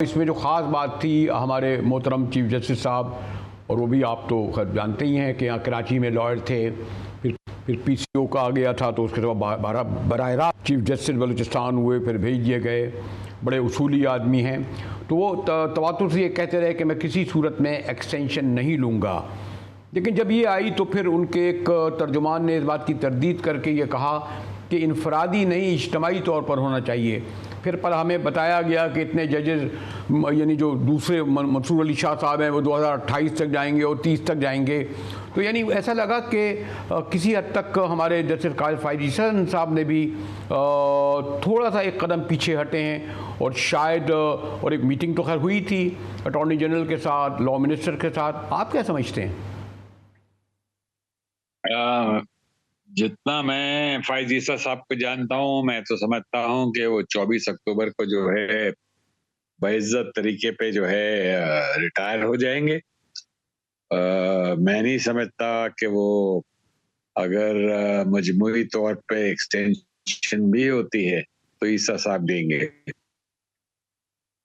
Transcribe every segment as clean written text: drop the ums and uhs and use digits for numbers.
इसमें जो ख़ास बात थी हमारे मोहतरम चीफ जस्टिस साहब, और वो भी आप तो खैर जानते ही हैं कि यहाँ कराची में लॉयर थे, फिर पीसीओ का आ गया था, तो उसके बाद बराह रास्त चीफ जस्टिस बलूचिस्तान हुए, फिर भेज दिए गए। बड़े उसूली आदमी हैं, तो वो तवातुर से ये कहते रहे कि मैं किसी सूरत में एक्सटेंशन नहीं लूँगा। लेकिन जब ये आई तो फिर उनके एक तर्जुमान ने इस बात की तरदीद करके ये कहा कि इनफरादी नहीं, इज्तमाही तौर पर होना चाहिए। फिर पर हमें बताया गया कि इतने जजेस, यानी जो दूसरे मंसूर अली शाह साहब हैं, वो 2028 तक जाएंगे और 30 तक जाएंगे। तो यानी ऐसा लगा कि किसी हद तक हमारे जस्टिस कायल फायजीसन साहब ने भी थोड़ा सा एक कदम पीछे हटे हैं, और शायद और एक मीटिंग तो खैर हुई थी अटॉर्नी जनरल के साथ, लॉ मिनिस्टर के साथ। आप क्या समझते हैं? जितना मैं फायजीसा साहब को जानता हूँ, मैं तो समझता हूँ कि वो 24 अक्टूबर को जो है बाइज्जत तरीके पे जो है रिटायर हो जाएंगे। मैं नहीं समझता कि वो अगर मजमूई तौर पे एक्सटेंशन भी होती है तो ईसा साहब देंगे।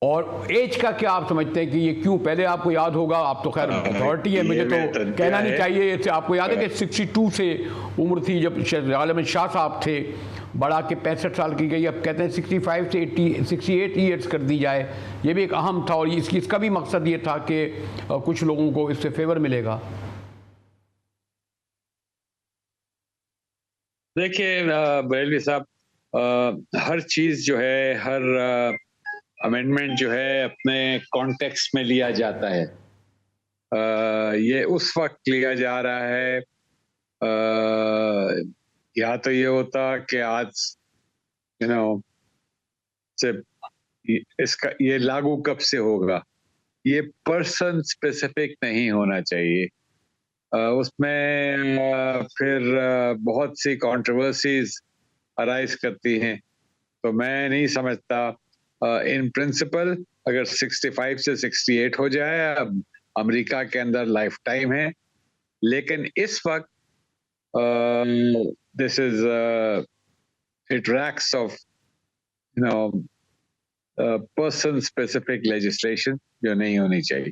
और एज का क्या आप समझते हैं कि ये क्यों? पहले आपको याद होगा, आप तो खैर अथॉरिटी है, मुझे तो कहना नहीं चाहिए, आपको याद है कि 62 से उम्र थी जब गालिब शाह साहब थे, बढ़ा के 65 साल की गई। अब कहते हैं 65 से 68 ईयर्स कर दी जाए। ये भी एक अहम था, और इसका भी मकसद ये था कि कुछ लोगों को इससे फेवर मिलेगा। देखिए बरेलवी साहब, हर चीज जो है, हर अमेंडमेंट जो है अपने कॉन्टेक्स्ट में लिया जाता है। ये उस वक्त लिया जा रहा है, या तो ये होता कि आज यू नो से इसका ये लागू कब से होगा, ये पर्सन स्पेसिफिक नहीं होना चाहिए। उसमें फिर बहुत सी कंट्रोवर्सीज अराइज करती हैं। तो मैं नहीं समझता, इन प्रिंसिपल अगर 65 से 68 हो जाए, अब अमेरिका के अंदर लाइफ टाइम है। लेकिन इस वक्त this is it reeks of you know person specific legislation जो नहीं होनी चाहिए।